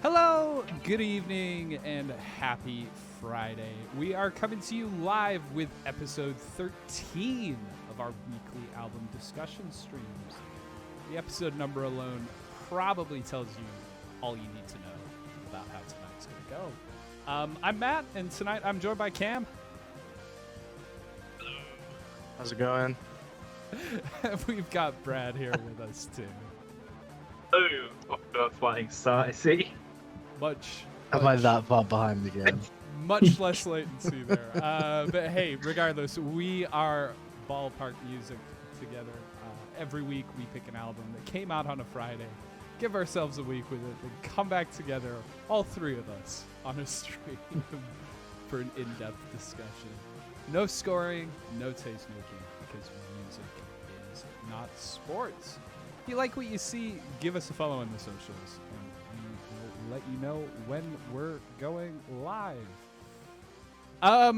Hello, good evening, and happy Friday. We are coming to you live with episode 13 of our weekly album discussion streams. The episode number alone probably tells you all you need to know about how tonight's going to go. I'm Matt, and tonight I'm joined by Cam. How's it going? We've got Brad here with us too. Oh, flying star, I see. Am I that far behind again? Much less latency there. But hey, regardless, we are Ballpark Music together. Every week we pick an album that came out on a Friday, give ourselves a week with it, and come back together, all three of us, on a stream for an in-depth discussion. No scoring, no taste making, because music is not sports. If you like what you see, give us a follow on the socials, and we will let you know when we're going live. I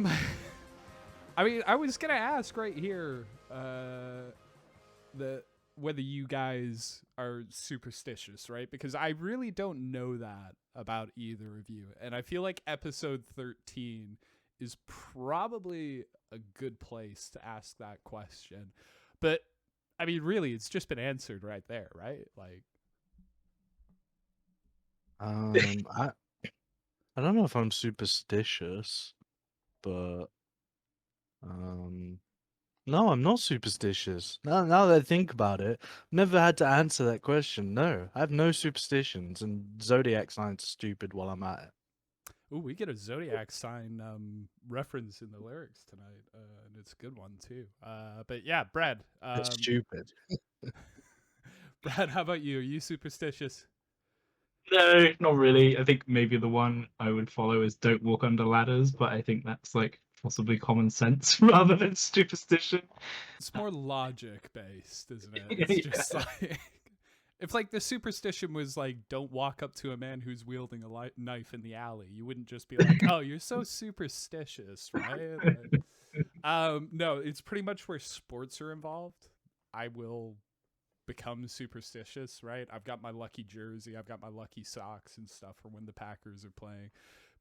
mean, I was gonna ask right here, whether you guys are superstitious, right? Because I really don't know that about either of you, and I feel like episode 13 is probably a good place to ask that question. But I mean, really, it's just been answered right there, right? Like, I don't know if I'm superstitious, but no, I'm not superstitious. Now that I think about it, never had to answer that question. No, I have no superstitions, and zodiac signs are stupid while I'm at it. ooh, we get a zodiac sign reference in the lyrics tonight, and it's a good one too. But yeah, Brad. It's stupid. Brad, how about you? Are you superstitious? No, not really. I think maybe the one I would follow is don't walk under ladders, but I think that's like possibly common sense rather than superstition. It's more logic based, isn't it? It's just like if like the superstition was like don't walk up to a man who's wielding a knife in the alley, you wouldn't just be like, "Oh, you're so superstitious," right? No, it's pretty much where sports are involved. I will become superstitious, right? I've got my lucky jersey, I've got my lucky socks and stuff for when the Packers are playing.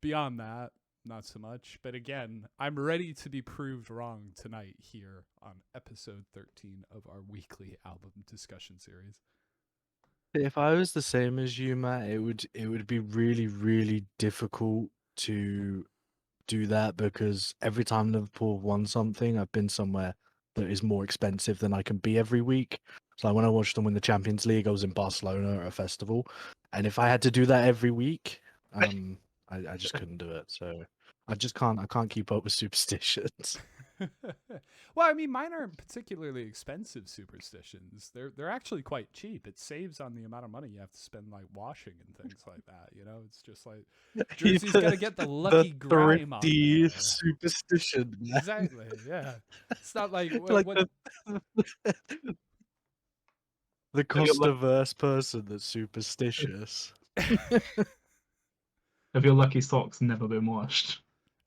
Beyond that, not so much. But again, I'm ready to be proved wrong tonight here on episode 13 of our weekly album discussion series. If I was the same as you, Matt, it would be really, really difficult to do that because every time Liverpool won something, I've been somewhere that is more expensive than I can be every week. So like when I watched them win the Champions League, I was in Barcelona at a festival, and if I had to do that every week, I just couldn't do it. So I can't keep up with superstitions. Well, I mean, mine aren't particularly expensive superstitions. They're actually quite cheap. It saves on the amount of money you have to spend like washing and things like that. You know, it's just like jersey's got to get the lucky grime on thrifty there. superstition. Man. Exactly. Yeah. It's not like Like what the cost averse person that's superstitious. Have your lucky socks never been washed?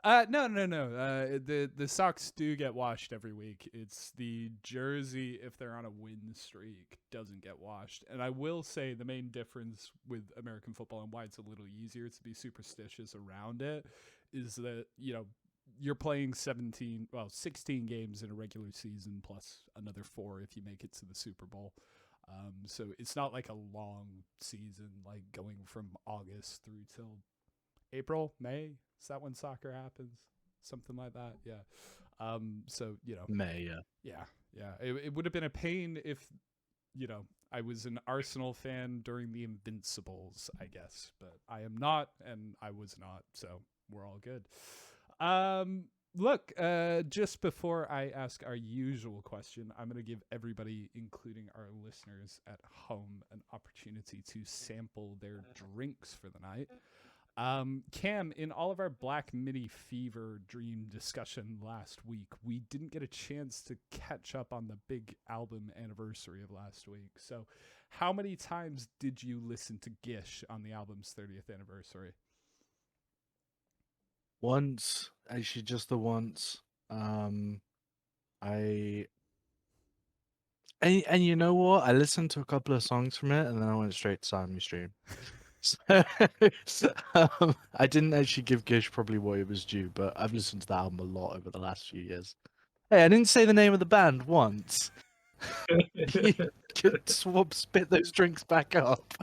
No. The socks do get washed every week. It's the jersey, if they're on a win streak, doesn't get washed. And I will say the main difference with American football and why it's a little easier to be superstitious around it is that, you know, you're playing 16 games in a regular season plus another 4 if you make it to the Super Bowl. So it's not like a long season, like going from August through till April, May. Is that when soccer happens? Something like that. Yeah. So, you know. May, Yeah. Yeah. It would have been a pain if, you know, I was an Arsenal fan during the Invincibles, I guess. But I am not, and I was not. So we're all good. Look, just before I ask our usual question, I'm going to give everybody, including our listeners at home, an opportunity to sample their drinks for the night. Cam, in all of our Black Midi Fever Dream discussion last week, we didn't get a chance to catch up on the big album anniversary of last week. So how many times did you listen to Gish on the album's 30th anniversary? Once, actually just the once. I and you know what? I listened to a couple of songs from it and then I went straight to Siamese Stream. So, I didn't actually give Gish probably what it was due, but I've listened to that album a lot over the last few years. Hey, I didn't say the name of the band once. You could spit those drinks back up.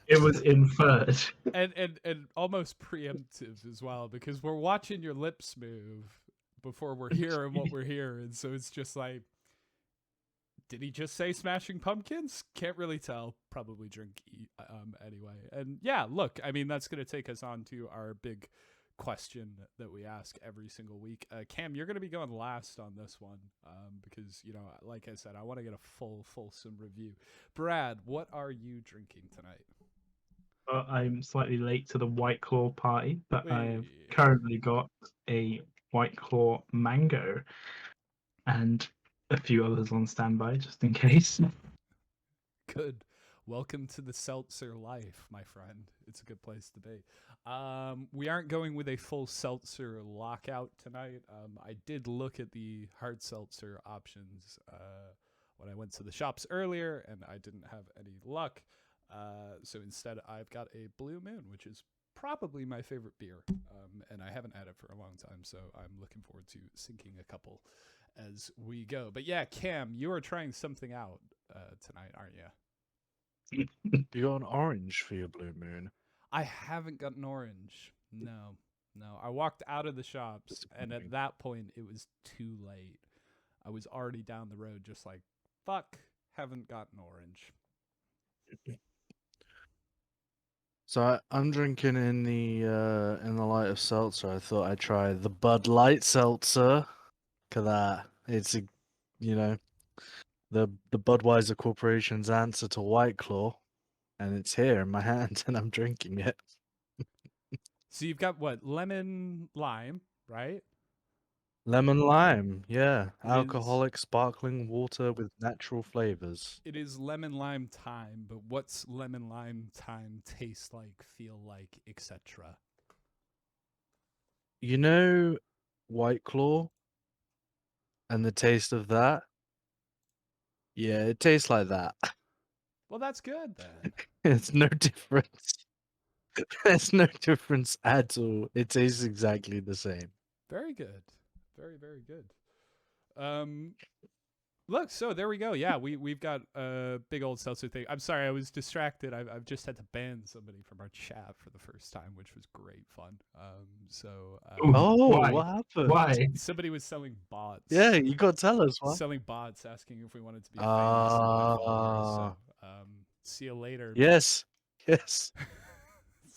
It was inferred. And almost preemptive as well, because we're watching your lips move before we're hearing what we're hearing. So it's just like, did he just say Smashing Pumpkins? Can't really tell. Probably drink anyway. And yeah, look, I mean, that's going to take us on to our big question that we ask every single week. Cam, you're going to be going last on this one because, you know, like I said, I want to get a fulsome review. Brad, what are you drinking tonight? I'm slightly late to the White Claw party, but Wait. I've currently got a White Claw mango and a few others on standby just in case. Good. Welcome to the seltzer life, my friend. It's a good place to be. We aren't going with a full seltzer lockout tonight. I did look at the hard seltzer options when I went to the shops earlier, and I didn't have any luck. So instead, I've got a Blue Moon, which is probably my favorite beer, and I haven't had it for a long time, so I'm looking forward to sinking a couple as we go. But yeah, Cam, you are trying something out tonight, aren't you? You got an orange for your Blue Moon. I haven't got an orange. No. I walked out of the shops, and at that point, it was too late. I was already down the road, just like, fuck, haven't got an orange. So I'm drinking in the light of seltzer. I thought I'd try the Bud Light seltzer. Look at that. It's a, you know, the Budweiser Corporation's answer to White Claw, and it's here in my hand, and I'm drinking it. So you've got what? Lemon lime, right? Lemon lime, yeah. It is- Alcoholic sparkling water with natural flavors. It is lemon lime time, but what's lemon lime time taste like, feel like, etc.? You know, White Claw and the taste of that? Yeah, it tastes like that. Well, that's good then. It's no difference. There's no difference at all. It tastes exactly the same. Very good. Very good. Look, so there we go. Yeah, we've got a big old seltzer thing. I'm sorry, I was distracted. I've just had to ban somebody from our chat for the first time, which was great fun. Oh, Why? what happened? Why? Somebody was selling bots. Yeah, you got to tell us why. Selling bots, asking if we wanted to be famous with our followers. So, see you later. Yes.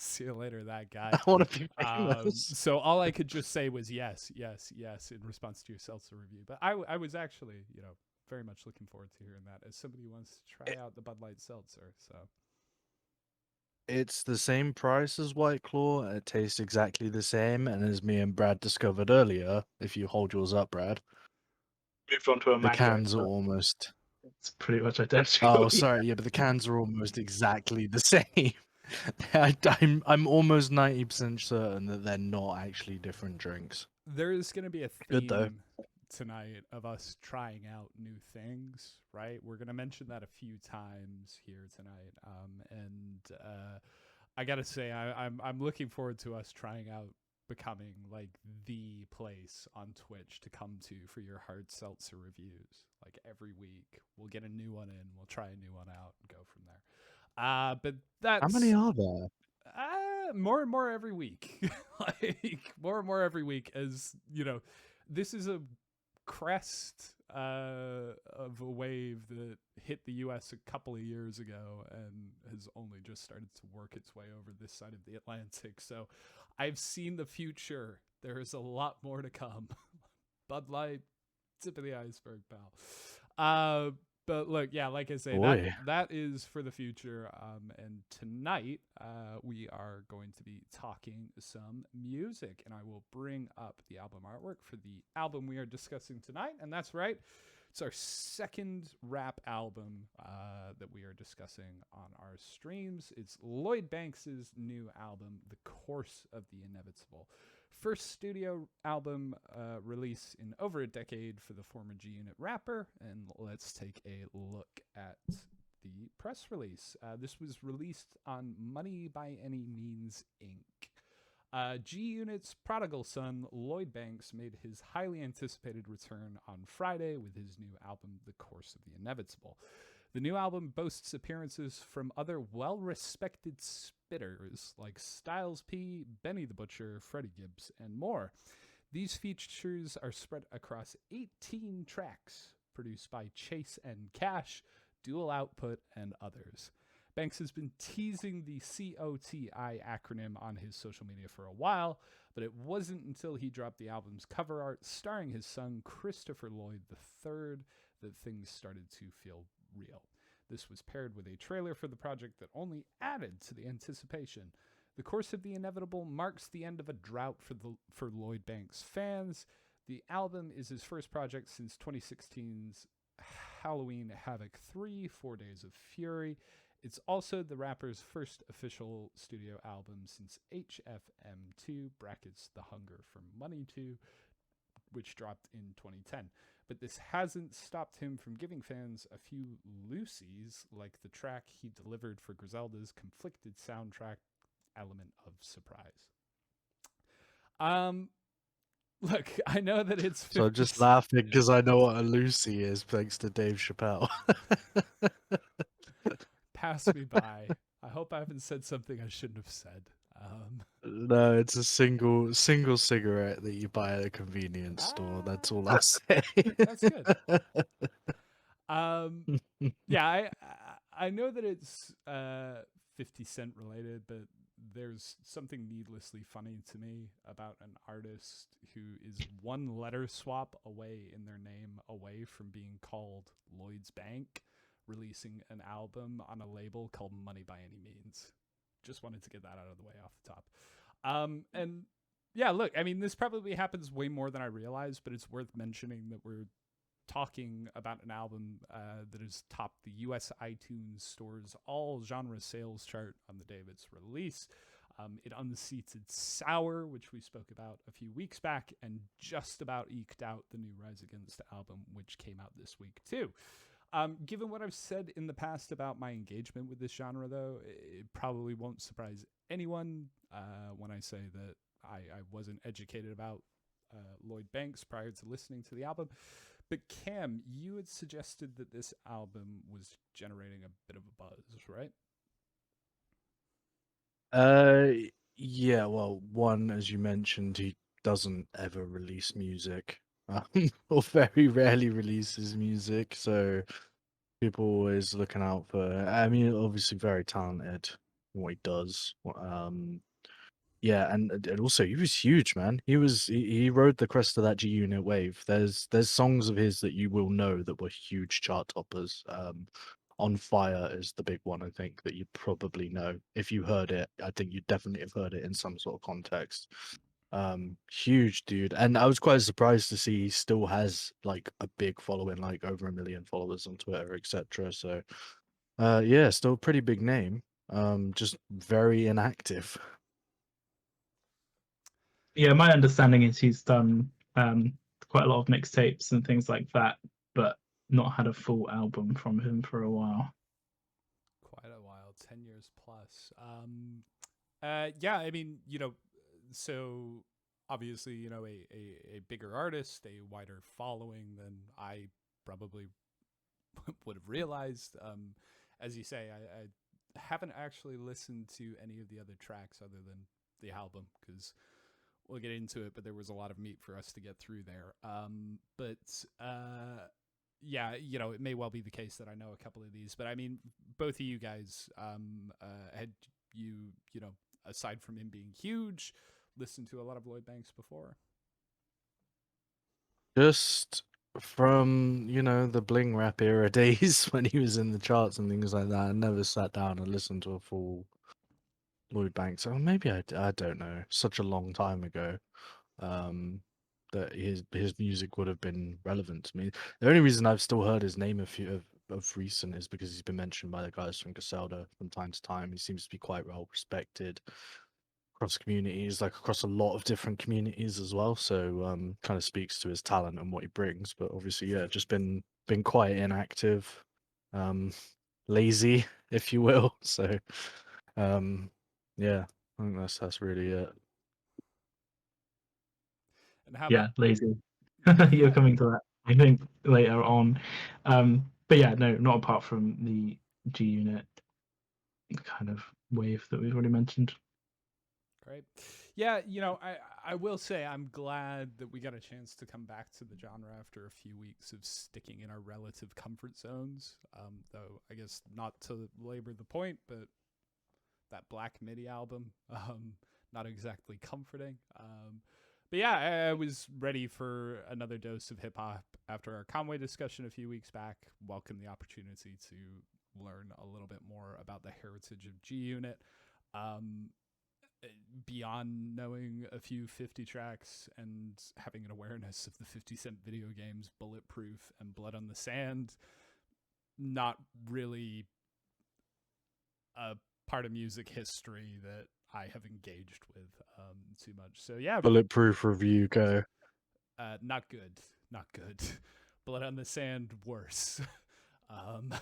See you later, that guy. I want to be famous. So all I could just say was yes in response to your seltzer review. But I was actually, you know, very much looking forward to hearing that as somebody who wants to try out the Bud Light seltzer. So It's the same price as White Claw. It tastes exactly the same, and as me and Brad discovered earlier, if you hold yours up, Brad, Moved on to a the mango. cans are almost. It's pretty much identical. Oh, sorry, yeah, but the cans are almost exactly the same. I'm almost 90% certain that they're not actually different drinks. there is going to be a Good, though. theme tonight of us trying out new things, right? We're going to mention that a few times here tonight. I got to say, I'm looking forward to us trying out becoming like the place on Twitch to come to for your hard seltzer reviews. Like every week, we'll get a new one in, we'll try a new one out, and go from there. But that's How many are there? more and more every week. Like more and more every week, as you know, this is a crest of a wave that hit the US a couple of years ago and has only just started to work its way over this side of the Atlantic. So I've seen the future. There is a lot more to come. Bud Light, tip of the iceberg, pal. But look, yeah, like I say, that is for the future. And tonight we are going to be talking some music, and I will bring up the album artwork for the album we are discussing tonight. And that's right, it's our second rap album that we are discussing on our streams. It's Lloyd Banks's new album, The Course of the Inevitable. First studio album release in over a decade for the former G Unit rapper, and let's take a look at the press release. This was released on Money by Any Means Inc. G Unit's prodigal son, Lloyd Banks, made his highly anticipated return on Friday with his new album, The Course of the Inevitable. The new album boasts appearances from other well-respected spitters like Styles P, Benny the Butcher, Freddie Gibbs, and more. These features are spread across 18 tracks, produced by Chase and Cash, Dual Output, and others. Banks has been teasing the COTI acronym on his social media for a while, but it wasn't until he dropped the album's cover art starring his son Christopher Lloyd III that things started to feel real. This was paired with a trailer for the project that only added to the anticipation. The Course of the Inevitable marks the end of a drought for Lloyd Banks fans. The album is his first project since 2016's Halloween Havoc 3, 4 Days of Fury. It's also the rapper's first official studio album since HFM2 brackets The Hunger for Money 2, which dropped in 2010. But this hasn't stopped him from giving fans a few loosies, like the track he delivered for Griselda's conflicted soundtrack, Element of Surprise. Look, I know that it's 50... So I'm just laughing because I know what a Lucy is, thanks to Dave Chappelle. Pass me by. I hope I haven't said something I shouldn't have said. No, it's a single cigarette that you buy at a convenience store. That's all I'll say. That's good. Yeah, I know that it's 50 Cent related, but there's something needlessly funny to me about an artist who is one letter swap away in their name away from being called Lloyd's Bank, releasing an album on a label called Money by Any Means. Just wanted to get that out of the way off the top. And yeah, look, I mean, this probably happens way more than I realized, but it's worth mentioning that we're talking about an album that has topped the US iTunes Store's all genre sales chart on the day of its release. It unseated Sour, which we spoke about a few weeks back, and just about eked out the new Rise Against album, which came out this week too. Given what I've said in the past about my engagement with this genre, though, it probably won't surprise anyone when I say that I wasn't educated about Lloyd Banks prior to listening to the album. But Cam, you had suggested that this album was generating a bit of a buzz, right? Yeah, well, one, as you mentioned, he doesn't ever release music, or very rarely releases music, so people always looking out for. I mean, obviously very talented in what he does. Yeah, and also he was huge, man. He rode the crest of that G Unit wave. There's songs of his that you will know that were huge chart toppers. On Fire is the big one, I think, that you probably know. If you heard it, I think you definitely have heard it in some sort of context. Huge dude, and I was quite surprised to see he still has like a big following, like over 1 million followers on Twitter, etc. So, yeah, still a pretty big name. Just very inactive. Yeah, my understanding is he's done quite a lot of mixtapes and things like that, but not had a full album from him for a while. Quite a while, 10 years plus. Yeah, I mean, so obviously, a bigger artist, a wider following than I probably would have realized. As you say, I haven't actually listened to any of the other tracks other than the album because we'll get into it, but there was a lot of meat for us to get through there. Yeah, it may well be the case that I know a couple of these, but I mean, both of you guys, had you aside from him being huge, listened to a lot of Lloyd Banks before? Just from, the bling rap era days when he was in the charts and things like that. I never sat down and listened to a full Lloyd Banks. Oh, maybe I don't know. Such a long time ago, that his music would have been relevant to me. The only reason I've still heard his name of recent is because he's been mentioned by the guys from Griselda from time to time. He seems to be quite well respected across communities, like across a lot of different communities as well. So kind of speaks to his talent and what he brings. But obviously, yeah, just been quite inactive lazy, if you will. So, yeah, I think that's really it. And how Yeah, about lazy. You're coming to that, I think, later on. But yeah, no, not apart from the G Unit kind of wave that we've already mentioned. Great. Yeah, I will say I'm glad that we got a chance to come back to the genre after a few weeks of sticking in our relative comfort zones. Though I guess not to labor the point, but that Black MIDI album, not exactly comforting. But yeah, I was ready for another dose of hip hop after our Conway discussion a few weeks back. Welcome the opportunity to learn a little bit more about the heritage of G Unit. Um, Beyond knowing a few 50 tracks and having an awareness of the 50 Cent video games Bulletproof and Blood on the Sand, not really a part of music history that I have engaged with too much. So yeah, Bulletproof review, go. not good, not good. Blood on the Sand, worse. um,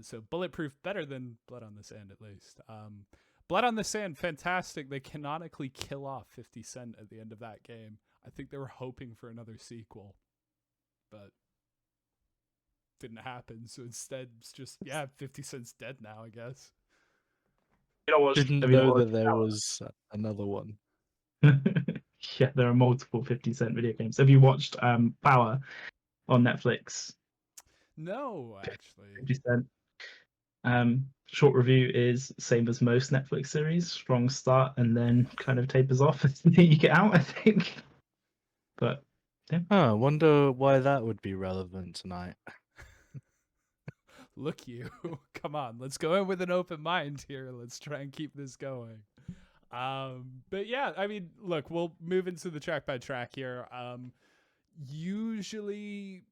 so Bulletproof better than Blood on the Sand at least. Blood on the Sand, fantastic. They canonically kill off 50 Cent at the end of that game. I think they were hoping for another sequel, but didn't happen. So instead, it's just, 50 Cent's dead now, I guess. You know what? Didn't know that there was another one. Yeah, there are multiple 50 Cent video games. Have you watched Power on Netflix? No, actually. 50 Cent. Short review is same as most Netflix series, strong start and then kind of tapers off as you get out, I think. But yeah. I wonder why that would be relevant tonight. Look, you. Come on, let's go in with an open mind here. Let's try and keep this going. But yeah, I mean, look, we'll move into the track by track here. Usually,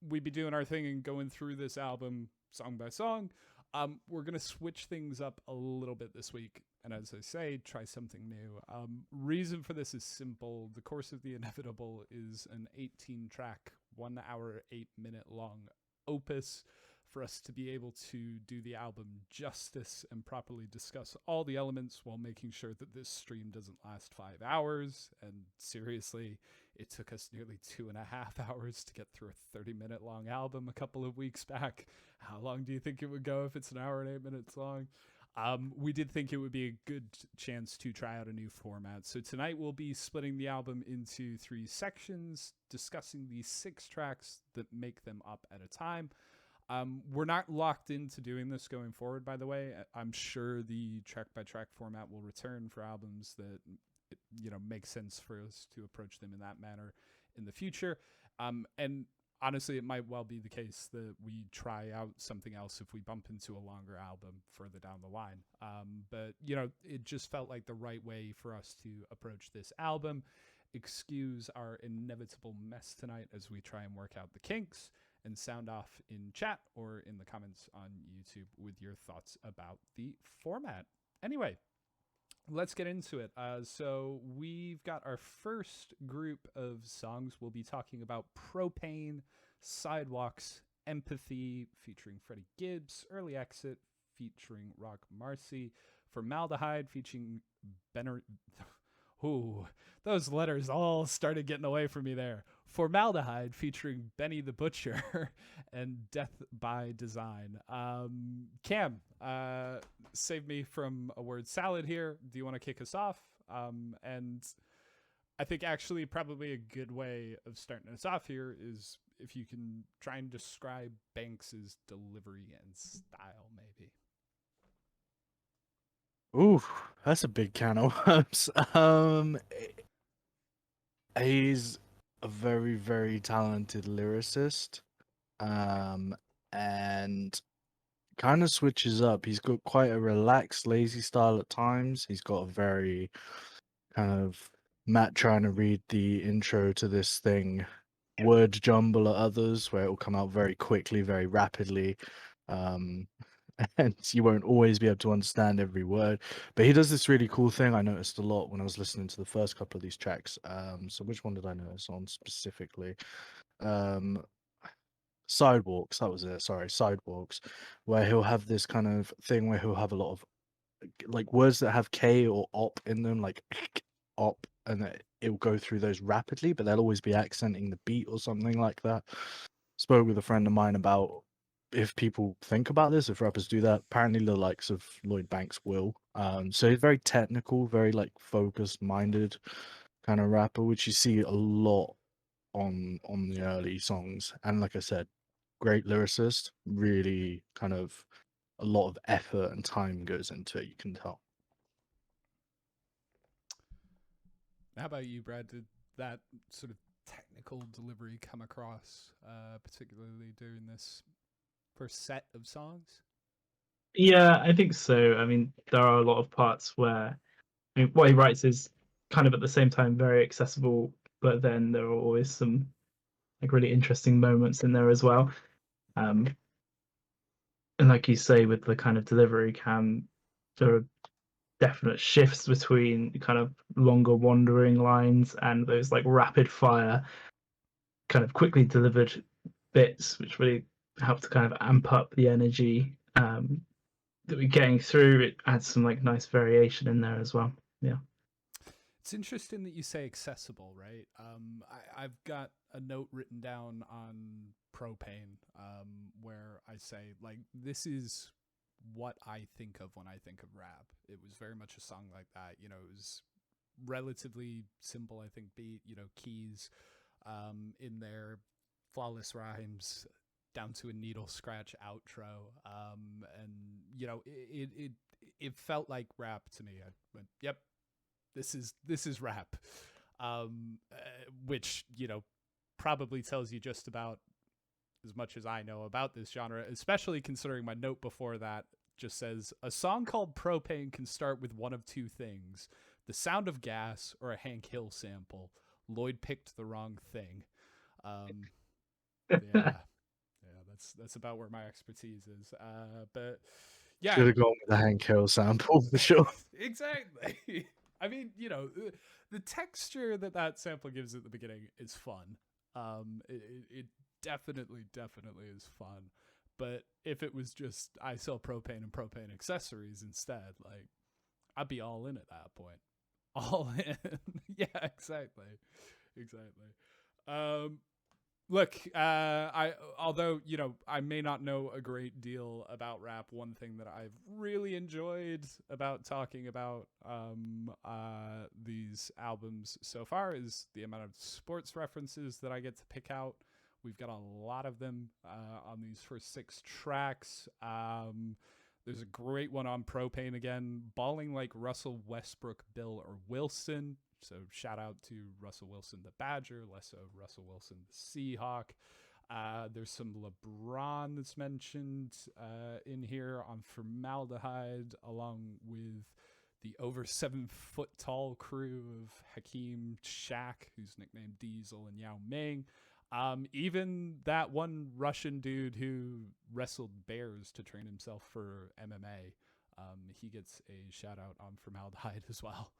we'd be doing our thing and going through this album song by song. We're going to switch things up a little bit this week. And as I say, try something new. Reason for this is simple. The Course of the Inevitable is an 18-track, 1 hour, 8-minute long opus for us to be able to do the album justice and properly discuss all the elements while making sure that this stream doesn't last 5 hours. And seriously, it took us nearly 2.5 hours to get through a 30-minute long album a couple of weeks back. How long do you think it would go if it's an hour and 8 minutes long? We did think it would be a good chance to try out a new format. So tonight we'll be splitting the album into 3 sections, discussing the 6 tracks that make them up at a time. We're not locked into doing this going forward, by the way. I'm sure the track-by-track format will return for albums that make sense for us to approach them in that manner in the future. And honestly, it might well be the case that we try out something else if we bump into a longer album further down the line. But it just felt like the right way for us to approach this album. Excuse our inevitable mess tonight as we try and work out the kinks, and sound off in chat or in the comments on YouTube with your thoughts about the format. Anyway, let's get into it. So we've got our first group of songs. We'll be talking about Propane, Sidewalks, Empathy featuring Freddie Gibbs, Early Exit featuring Rock Marcy, Formaldehyde featuring Benner. Ooh, those letters all started getting away from me there. Formaldehyde featuring Benny the Butcher and Death by Design. Cam, save me from a word salad here. Do you want to kick us off? And I think actually probably a good way of starting us off here is if you can try and describe Banks's delivery and style, maybe. Ooh, that's a big can of worms. He's a very, very talented lyricist, and kind of switches up. He's got quite a relaxed, lazy style at times. He's got a very kind of Matt trying to read the intro to this thing, word jumble at others, where it will come out very quickly, very rapidly. And you won't always be able to understand every word. But he does this really cool thing I noticed a lot when I was listening to the first couple of these tracks. So which one did I notice on specifically? Sidewalks, that was it. Sorry, Sidewalks, where he'll have this kind of thing where he'll have a lot of like words that have K or op in them, like op, and it'll go through those rapidly, but they'll always be accenting the beat or something like that. Spoke with a friend of mine about if people think about this, if rappers do that. Apparently, the likes of Lloyd Banks will. So he's very technical, very like focused minded kind of rapper, which you see a lot on the early songs. And like I said, great lyricist, really kind of a lot of effort and time goes into it, you can tell. How about you, Brad? Did that sort of technical delivery come across, particularly during this first set of songs? Yeah, I think so. I mean, there are a lot of parts where what he writes is kind of at the same time very accessible, but then there are always some like really interesting moments in there as well. And like you say, with the kind of delivery there are definite shifts between kind of longer wandering lines and those like rapid fire, kind of quickly delivered bits, which really help to kind of amp up the energy that we're getting through. It adds some like nice variation in there as well. Yeah. It's interesting that you say accessible, right? I've got a note written down on propane where I say, like, this is what I think of when I think of rap. It was very much a song like that. You know, it was relatively simple, I think, beat, you know, keys in there, flawless rhymes down to a needle scratch outro. And, you know, it felt like rap to me. I went, yep, this is rap, which, you know, probably tells you just about as much as I know about this genre, especially considering my note before that just says a song called Propane can start with one of two things: the sound of gas or a Hank Hill sample. Lloyd picked the wrong thing. Yeah, that's about where my expertise is. But yeah, Should have gone with the Hank Hill sample for sure. exactly. I mean, you know, the texture that sample gives at the beginning is fun. It definitely is fun. But if it was just I sell propane and propane accessories instead, like, I'd be all in at that point. All in. Yeah, exactly. Um, Look, I although, you know, I may not know a great deal about rap, one thing that I've really enjoyed about talking about these albums so far is the amount of sports references that I get to pick out. We've got a lot of them on these first 6 tracks. There's a great one on Propane again, balling like Russell Westbrook, Bill, or Wilson. So shout out to Russell Wilson, the Badger, less so Russell Wilson, the Seahawk. There's some LeBron that's mentioned in here on Formaldehyde, along with the over 7-foot tall crew of Hakeem, Shaq, who's nicknamed Diesel, and Yao Ming. Even that one Russian dude who wrestled bears to train himself for MMA, he gets a shout out on Formaldehyde as well.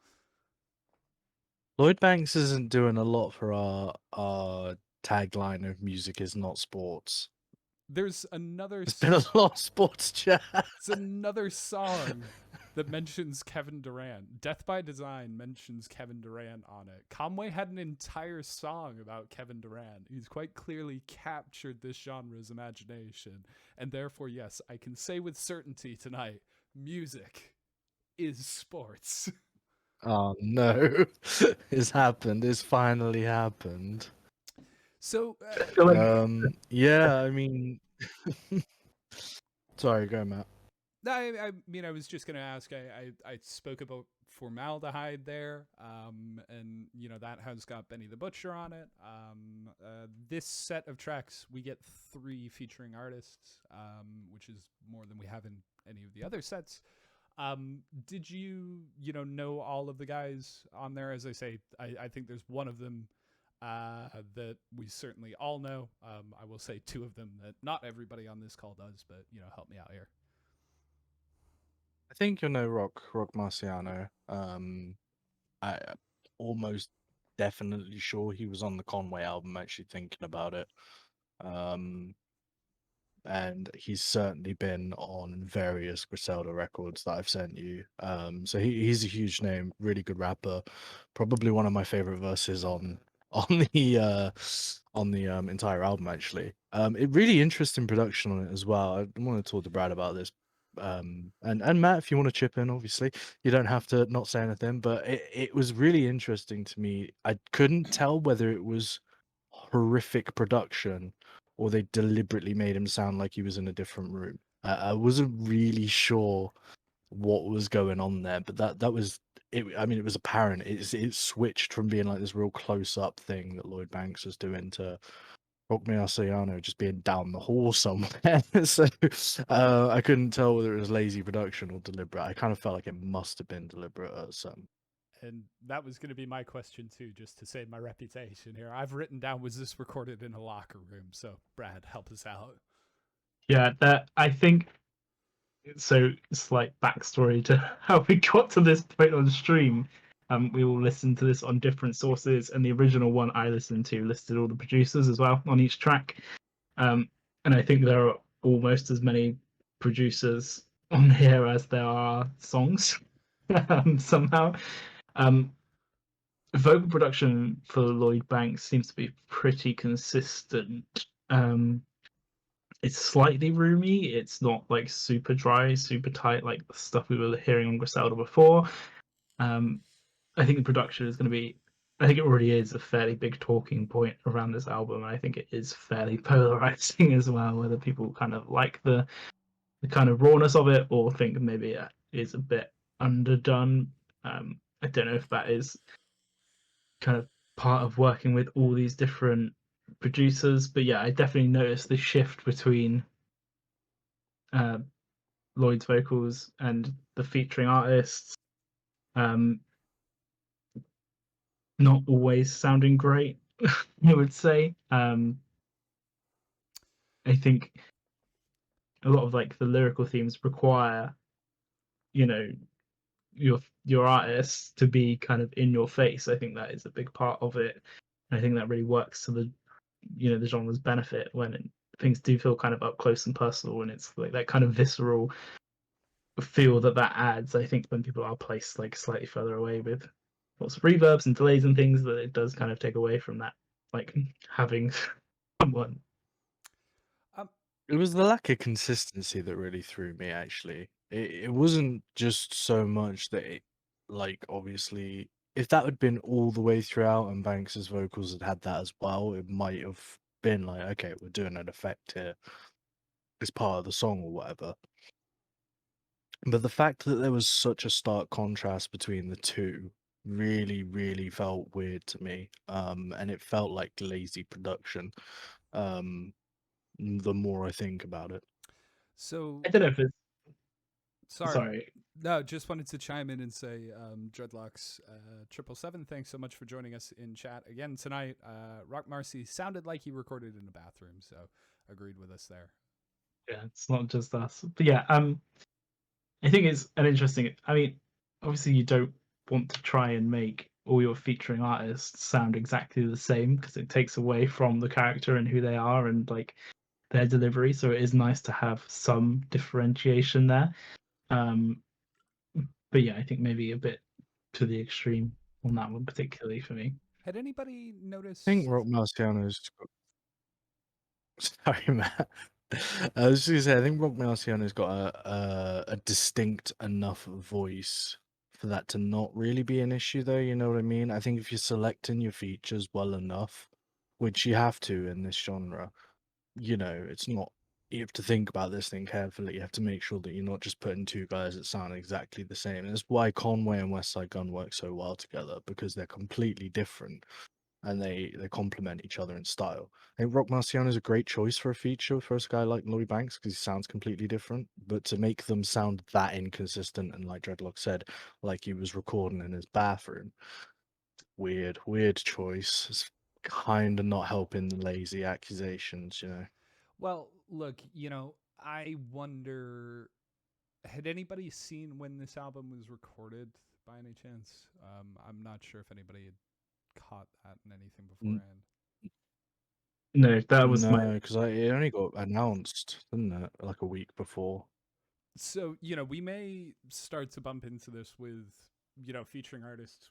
Lloyd Banks isn't doing a lot for our tagline of music is not sports. There's another. There's been a lot of sports chat. It's another song that mentions Kevin Durant. Death by Design mentions Kevin Durant on it. Conway had an entire song about Kevin Durant. He's quite clearly captured this genre's imagination. And therefore, yes, I can say with certainty tonight, music is sports. Oh no, it's happened. It's finally happened. So, yeah, I mean, sorry, go, Matt. I mean, I was just going to ask. I spoke about Formaldehyde there, and you know that has got Benny the Butcher on it. This set of tracks, we get 3 featuring artists, which is more than we have in any of the other sets. Did you know all of the guys on there? As I say, I think there's one of them that we certainly all know. I will say 2 of them that not everybody on this call does, but help me out here. I think you'll know Rock Marciano. I'm almost definitely sure he was on the Conway album. Actually, thinking about it. and he's certainly been on various Griselda records that I've sent you. So he's a huge name, really good rapper, probably one of my favorite verses on the entire album actually. It really interesting production on it as well. I want to talk to Brad about this. And Matt, if you want to chip in, obviously you don't have to not say anything, but it was really interesting to me. I couldn't tell whether it was horrific production or they deliberately made him sound like he was in a different room. I wasn't really sure what was going on there, but that was it. I mean, it was apparent. It switched from being like this real close up thing that Lloyd Banks was doing to Rock Me Marciano just being down the hall somewhere. So I couldn't tell whether it was lazy production or deliberate. I kind of felt like it must have been deliberate at some. And that was going to be my question too, just to save my reputation here. I've written down, was this recorded in a locker room? So Brad, help us out. Yeah, that I think so. Slight backstory to how we got to this point on stream. We all listened to this on different sources, and the original one I listened to listed all the producers as well on each track. And I think there are almost as many producers on here as there are songs. Somehow, vocal production for Lloyd Banks seems to be pretty consistent. It's slightly roomy. It's not like super dry, super tight like the stuff we were hearing on Griselda before. I think the production is going to be. I think it already is a fairly big talking point around this album. I think it is fairly polarizing as well, whether people kind of like the kind of rawness of it or think maybe it is a bit underdone. I don't know if that is kind of part of working with all these different producers, but yeah, I definitely noticed the shift between Lloyd's vocals and the featuring artists. Not always sounding great, I would say. I think a lot of like the lyrical themes require, you know, your artists to be kind of in your face. I think that is a big part of it. And I think that really works to the genre's benefit when things do feel kind of up close and personal, and it's like that kind of visceral feel that adds. I think when people are placed like slightly further away with lots of reverbs and delays and things, that it does kind of take away from that, like having someone. It was the lack of consistency that really threw me, actually. It wasn't just so much that it, like, obviously, if that had been all the way throughout and Banks's vocals had that as well, it might have been like, okay, we're doing an effect here. It's part of the song or whatever. But the fact that there was such a stark contrast between the two really, really felt weird to me. And it felt like lazy production. The more I think about it. So I don't know if it's sorry. No, just wanted to chime in and say, Dreadlocks 777, thanks so much for joining us in chat again tonight. Rock Marcy sounded like he recorded in a bathroom, so agreed with us there. Yeah, it's not just us. But yeah, I think it's an interesting. I mean, obviously you don't want to try and make all your featuring artists sound exactly the same because it takes away from the character and who they are and like their delivery. So it is nice to have some differentiation there. But yeah, I think maybe a bit to the extreme on that one, particularly for me. Had anybody noticed? I think Rock Marciano's got... Sorry, Matt. I was just gonna say, I think Rock Marciano's got a distinct enough voice for that to not really be an issue, though. You know what I mean? I think if you're selecting your features well enough, which you have to in this genre, you know, it's not. You have to think about this thing carefully. You have to make sure that you're not just putting two guys that sound exactly the same. And that's why Conway and West Side Gun work so well together, because they're completely different and they complement each other in style. I think Rock Marciano is a great choice for a feature for a guy like Lloyd Banks because he sounds completely different. But to make them sound that inconsistent and, like Dreadlock said, like he was recording in his bathroom, weird choice. It's kind of not helping the lazy accusations, you know. Well, look, I wonder, had anybody seen when this album was recorded by any chance? I'm not sure if anybody had caught that in anything beforehand. No, that was my No, because it only got announced, didn't it? Like a week before. So, we may start to bump into this with, featuring artists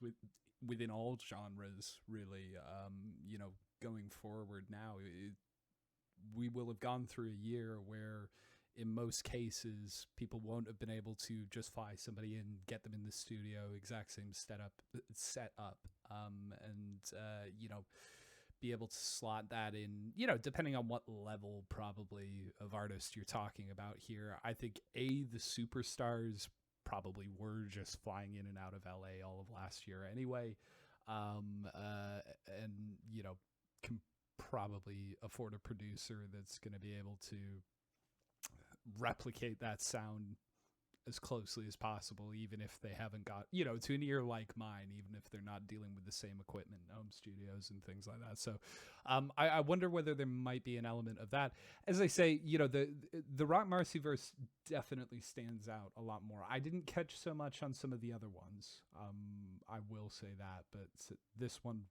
within all genres, really. Going forward now, we will have gone through a year where, in most cases, people won't have been able to just fly somebody in, get them in the studio, exact same set up, and be able to slot that in, depending on what level probably of artist you're talking about here. I think the superstars probably were just flying in and out of LA all of last year anyway. And can probably afford a producer that's going to be able to replicate that sound as closely as possible, even if they haven't got, to an ear like mine, even if they're not dealing with the same equipment, home studios and things like that. So I wonder whether there might be an element of that. As I say, the Rock Marcy verse definitely stands out a lot more. I didn't catch so much on some of the other ones. I will say that, but this one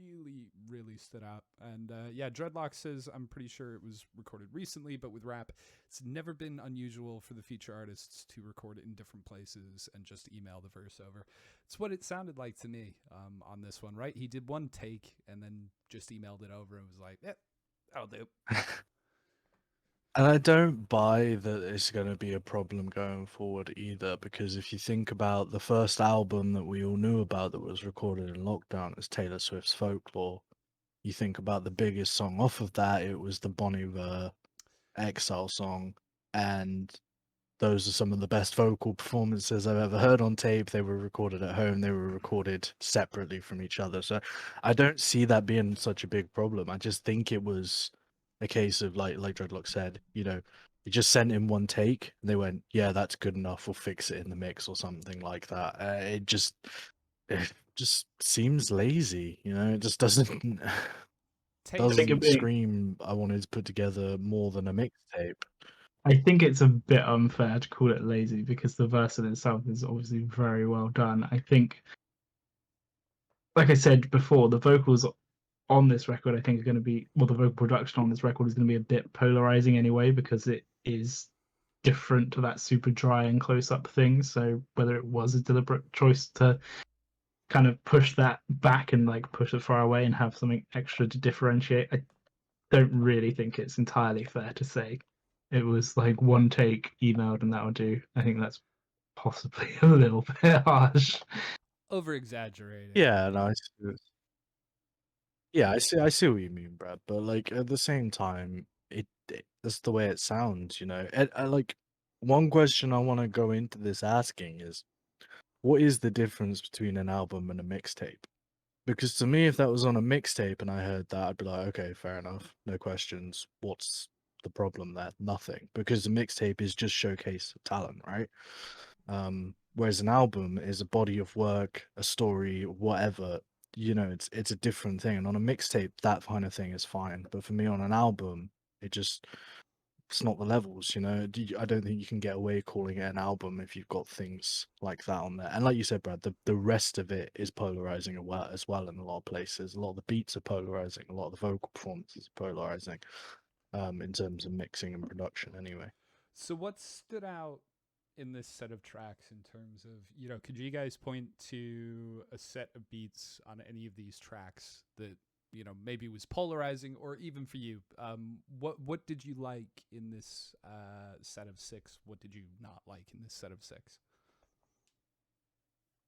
really, really stood out. And Dreadlock says, I'm pretty sure it was recorded recently, but with rap, it's never been unusual for the feature artists to record it in different places and just email the verse over. It's what it sounded like to me on this one, right? He did one take and then just emailed it over and was like, yeah, that'll do. And I don't buy that it's going to be a problem going forward either, because if you think about the first album that we all knew about that was recorded in lockdown, it's Taylor Swift's Folklore. You think about the biggest song off of that, it was the Bon Iver Exile song, and those are some of the best vocal performances I've ever heard on tape. They were recorded at home, they were recorded separately from each other. So I don't see that being such a big problem. I just think it was a case of like Dreadlock said, you just sent in one take and they went, yeah, that's good enough, we'll fix it in the mix or something like that. It just seems lazy, it just doesn't I think doesn't scream I wanted to put together more than a mixtape. I think it's a bit unfair to call it lazy because the verse in itself is obviously very well done. I think, like I said before, the vocals on this record, I think, are going to be, well, the vocal production on this record is going to be a bit polarizing anyway because it is different to that super dry and close up thing. So whether it was a deliberate choice to kind of push that back and like push it far away and have something extra to differentiate, I don't really think it's entirely fair to say it was like one take emailed and that would do. I think that's possibly a little bit harsh. Over exaggerating. Yeah, no, I see what you mean, Brad. But like at the same time, that's the way it sounds, And like one question I want to go into this asking is, what is the difference between an album and a mixtape? Because to me, if that was on a mixtape and I heard that, I'd be like, okay, fair enough, no questions. What's the problem there? Nothing, because the mixtape is just showcase of talent, right? Whereas an album is a body of work, a story, whatever. It's a different thing. And on a mixtape, that kind of thing is fine. But for me, on an album, it's not the levels. I don't think you can get away calling it an album if you've got things like that on there. And like you said, Brad, the rest of it is polarizing as well in a lot of places. A lot of the beats are polarizing. A lot of the vocal performances are polarizing. In terms of mixing and production, anyway. So what stood out in this set of tracks in terms of, could you guys point to a set of beats on any of these tracks that, maybe was polarizing, or even for you, what did you like in this set of 6? What did you not like in this set of 6?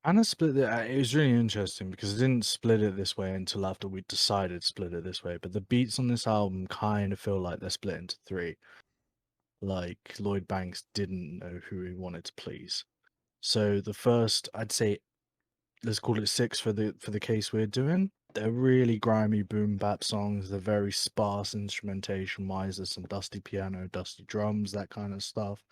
And I split it. It was really interesting because I didn't split it this way until after we decided to split it this way. But the beats on this album kind of feel like they're split into 3. Like Lloyd Banks didn't know who he wanted to please. So the first, I'd say, let's call it 6 for the case we're doing. They're really grimy boom bap songs. They're very sparse instrumentation wise. There's some dusty piano, dusty drums, that kind of stuff.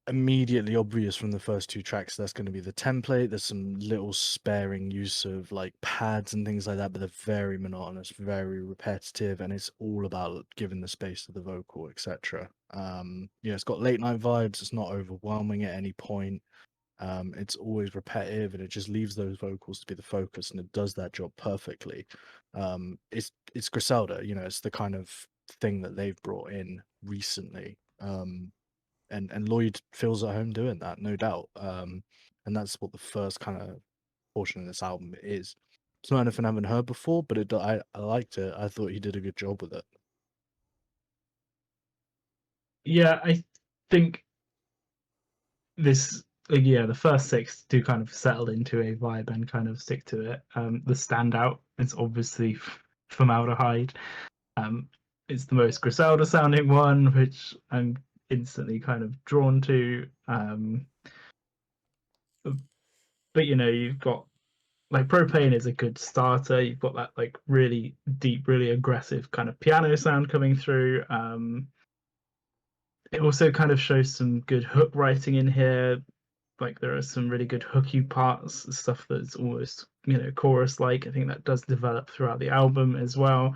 Immediately obvious from the first 2 tracks, that's going to be the template. There's some little sparing use of like pads and things like that, but they're very monotonous, very repetitive, and it's all about giving the space to the vocal, etc. It's got late night vibes. It's not overwhelming at any point. It's always repetitive, and it just leaves those vocals to be the focus, and it does that job perfectly. It's Griselda, it's the kind of thing that they've brought in recently. And Lloyd feels at home doing that, no doubt. And that's what the first kind of portion of this album is. It's not anything I haven't heard before, but I liked it. I thought he did a good job with it. Yeah, I think this the first six do kind of settle into a vibe and kind of stick to it. The standout is obviously Formaldehyde. It's the most Griselda sounding one, which I'm instantly kind of drawn to. But you've got like Propane is a good starter. You've got that like really deep, really aggressive kind of piano sound coming through. It also kind of shows some good hook writing in here. Like there are some really good hooky parts, stuff that's almost chorus like. I think that does develop throughout the album as well.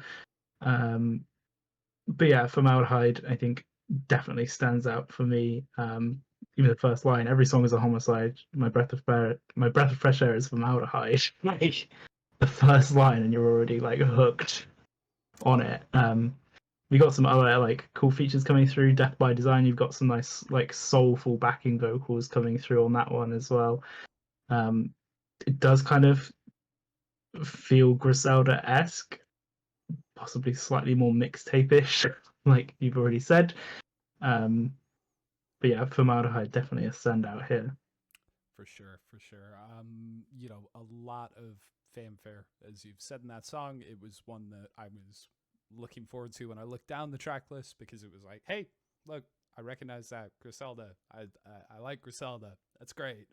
But yeah, Formaldehyde I think definitely stands out for me. Even the first line, every song is a homicide. My breath of fresh air is formaldehyde. Like the first line, and you're already like hooked on it. We got some other like cool features coming through. Death by Design. You've got some nice like soulful backing vocals coming through on that one as well. It does kind of feel Griselda-esque, possibly slightly more mixtape-ish, like you've already said. But yeah, Formaldehyde definitely a standout here. For sure, for sure. A lot of fanfare, as you've said in that song. It was one that I was looking forward to when I looked down the track list, because it was like, hey, look, I recognize that Griselda. I like Griselda. That's great.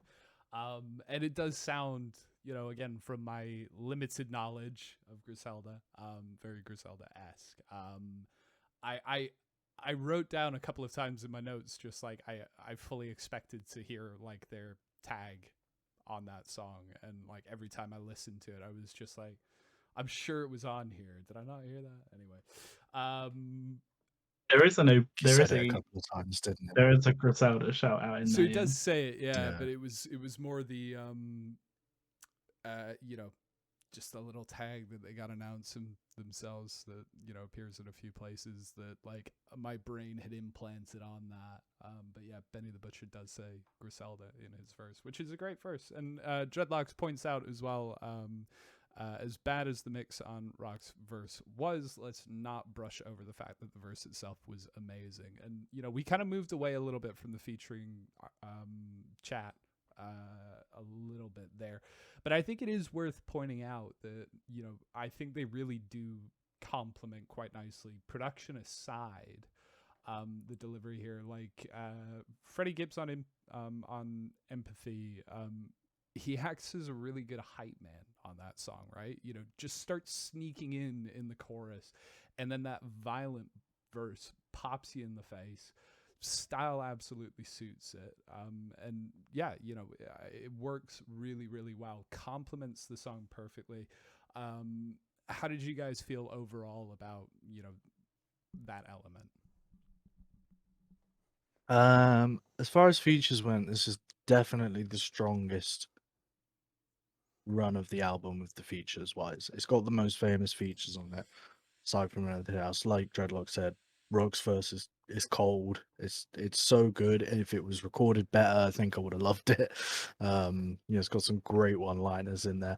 And it does sound, again, from my limited knowledge of Griselda, very Griselda-esque. I wrote down a couple of times in my notes, just like I fully expected to hear like their tag on that song, and like every time I listened to it, I was just like, I'm sure it was on here. Did I not hear that? Anyway, There is Said it a couple of times, didn't it? there is a Griselda shout out in so there. it does say it, Yeah. but it was more the just a little tag that they got announced themselves that appears in a few places that like my brain had implanted on that. But yeah, Benny the Butcher does say Griselda in his verse, which is a great verse. And Dreadlocks points out as well, as bad as the mix on Rock's verse was, let's not brush over the fact that the verse itself was amazing. And we kind of moved away a little bit from the featuring chat a little bit there, but I think it is worth pointing out that I think they really do complement quite nicely, production aside, the delivery here. Like Freddie Gibbs on Empathy, he acts as a really good hype man on that song, right? Just starts sneaking in the chorus, and then that violent verse pops you in the face. Style absolutely suits it, and yeah, it works really, really well, complements the song perfectly. How did you guys feel overall about that element? As far as features went, this is definitely the strongest run of the album with the features wise. It's got the most famous features on it, aside from anything else. Like Dreadlock said, Rogue's verse is cold. It's so good. And if it was recorded better, I think I would have loved it. It's got some great one-liners in there.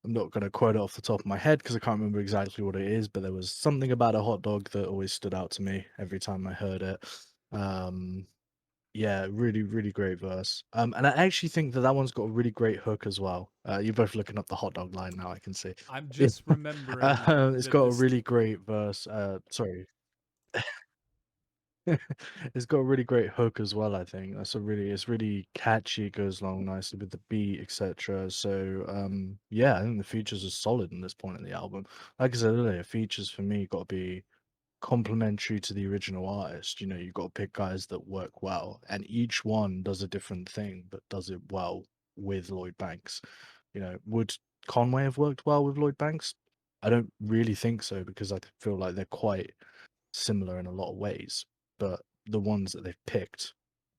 I'm not going to quote it off the top of my head because I can't remember exactly what it is, but there was something about a hot dog that always stood out to me every time I heard it. Yeah, really, really great verse. And I actually think that one's got a really great hook as well. You're both looking up the hot dog line now, I can see. I'm just remembering It's got a really great verse. Sorry. It's got a really great hook as well, I think. It's really catchy, it goes along nicely with the beat, etc. So, yeah, I think the features are solid in this point in the album. Like I said earlier, features for me got to be complementary to the original artist. You've got to pick guys that work well, and each one does a different thing, but does it well with Lloyd Banks. Would Conway have worked well with Lloyd Banks? I don't really think so, because I feel like they're quite similar in a lot of ways, but the ones that they've picked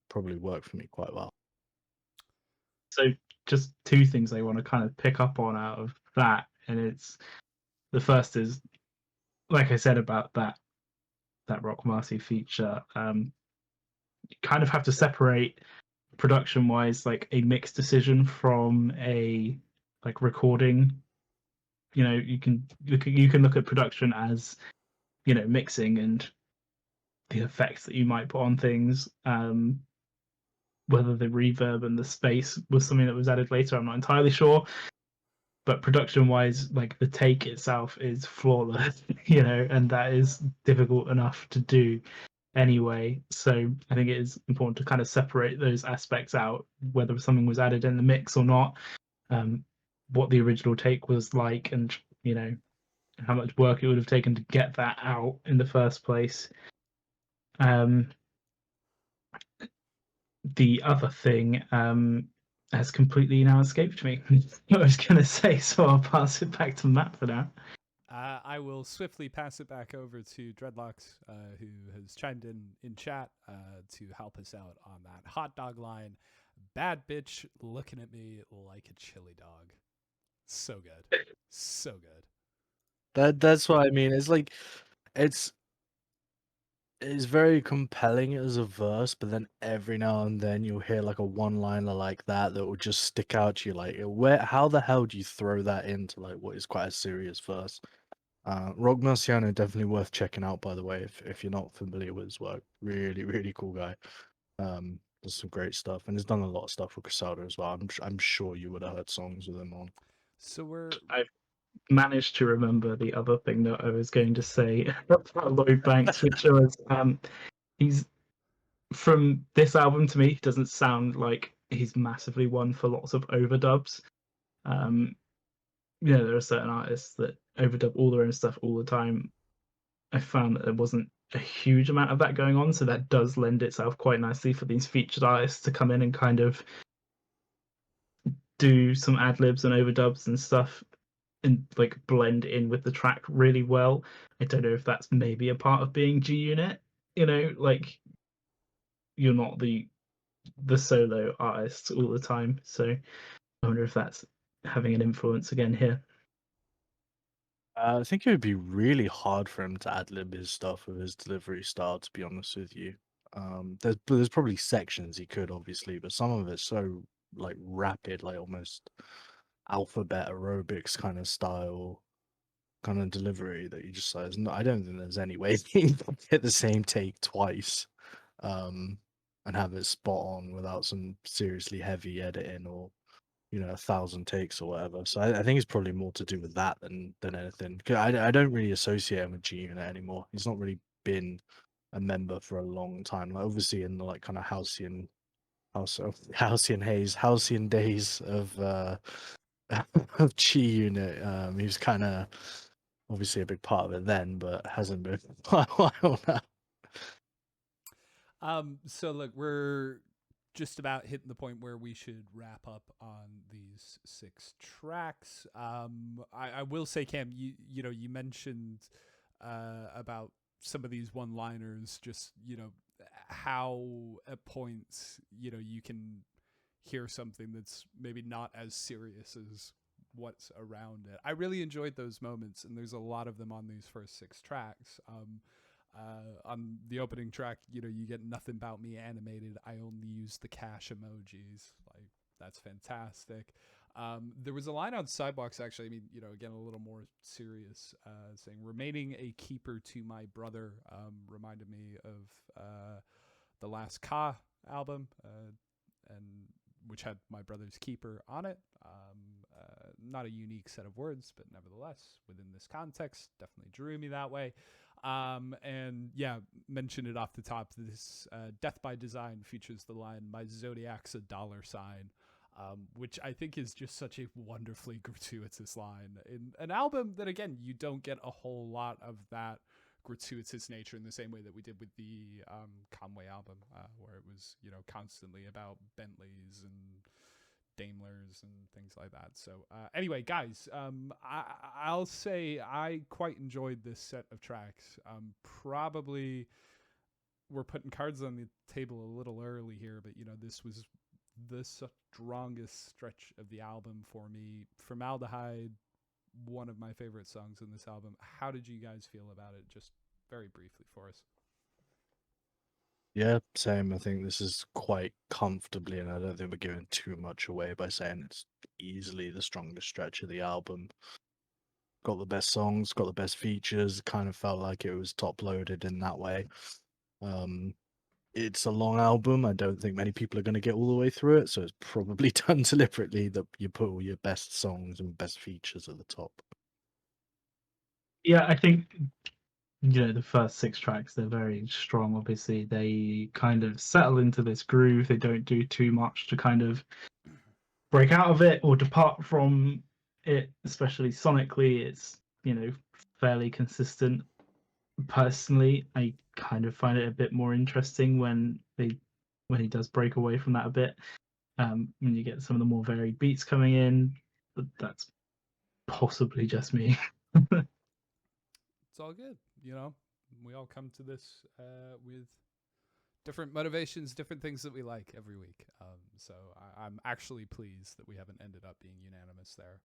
probably work for me quite well. So just two things I want to kind of pick up on out of that, and it's the first is, like I said about that Rock Marcy feature, you kind of have to separate production wise like a mixed decision from a like recording. You can look at production as mixing and the effects that you might put on things. Whether the reverb and the space was something that was added later, I'm not entirely sure. But production wise, like the take itself is flawless, and that is difficult enough to do anyway. So I think it is important to kind of separate those aspects out, whether something was added in the mix or not, what the original take was like, and how much work it would have taken to get that out in the first place. The other thing has completely now escaped me. What I was going to say, so I'll pass it back to Matt for now. I will swiftly pass it back over to Dreadlocks, who has chimed in chat to help us out on that hot dog line. Bad bitch looking at me like a chili dog. So good. So good. That's what I mean. It's like it's very compelling as a verse, but then every now and then you'll hear like a one-liner like that will just stick out to you. Like, how the hell do you throw that into like what is quite a serious verse? Rock Marciano definitely worth checking out, by the way, if you're not familiar with his work. Really, really cool guy. Does some great stuff, and he's done a lot of stuff with Casado as well. I'm sure you would have heard songs with him on. So I've managed to remember the other thing that I was going to say about Lloyd Banks, which was he's from this album to me doesn't sound like he's massively one for lots of overdubs. There are certain artists that overdub all their own stuff all the time. I found that there wasn't a huge amount of that going on, so that does lend itself quite nicely for these featured artists to come in and kind of do some ad libs and overdubs and stuff and like blend in with the track really well. I don't know if that's maybe a part of being G Unit, like you're not the solo artist all the time. So I wonder if that's having an influence again here. I think it would be really hard for him to ad lib his stuff with his delivery style, to be honest with you. There's probably sections he could, obviously, but some of it's so like rapid, like almost alphabet aerobics kind of style, kind of delivery that you just like. I don't think there's any way he can hit the same take twice, and have it spot on without some seriously heavy editing or 1,000 takes or whatever. So I think it's probably more to do with that than anything. 'Cause I don't really associate him with G Unit anymore. He's not really been a member for a long time. Like obviously in the like kind of halcyon days of of G Unit, he was kind of obviously a big part of it then, but hasn't been for a while now. So look, we're just about hitting the point where we should wrap up on these 6 tracks. I will say, Cam, you mentioned about some of these one-liners, just how at points you can hear something that's maybe not as serious as what's around it. I really enjoyed those moments, and there's a lot of them on these first 6 tracks. On the opening track, you get Nothing About Me animated. I only use the cash emojis. Like, that's fantastic. There was a line on Sidewalks, actually, I mean, again, a little more serious, saying, remaining a keeper to my brother, reminded me of the last Ka album, and which had My Brother's Keeper on it. Not a unique set of words, but nevertheless, within this context, definitely drew me that way. And yeah, mentioned it off the top. This Death by Design features the line, my zodiac's a dollar sign, which I think is just such a wonderfully gratuitous line in an album that, again, you don't get a whole lot of that gratuitous nature in the same way that we did with the Conway album, where it was constantly about Bentleys and Daimlers and things like that. So anyway, guys, I'll say I quite enjoyed this set of tracks. Probably we're putting cards on the table a little early here, but this was the strongest stretch of the album for me. Formaldehyde, one of my favorite songs in this album. How did you guys feel about it? Just very briefly for us. Yeah, same. I think this is quite comfortably, and I don't think we're giving too much away by saying it's easily the strongest stretch of the album. Got the best songs, got the best features. Kind of felt like it was top loaded in that way. It's a long album. I don't think many people are going to get all the way through it, so it's probably done deliberately that you put all your best songs and best features at the top. Yeah, I think the first 6 tracks, they're very strong. Obviously, they kind of settle into this groove. They don't do too much to kind of break out of it or depart from it, especially sonically. It's fairly consistent. Personally, I kind of find it a bit more interesting when he does break away from that a bit. When you get some of the more varied beats coming in, but that's possibly just me. It's all good. We all come to this with different motivations, different things that we like every week. So I'm actually pleased that we haven't ended up being unanimous there.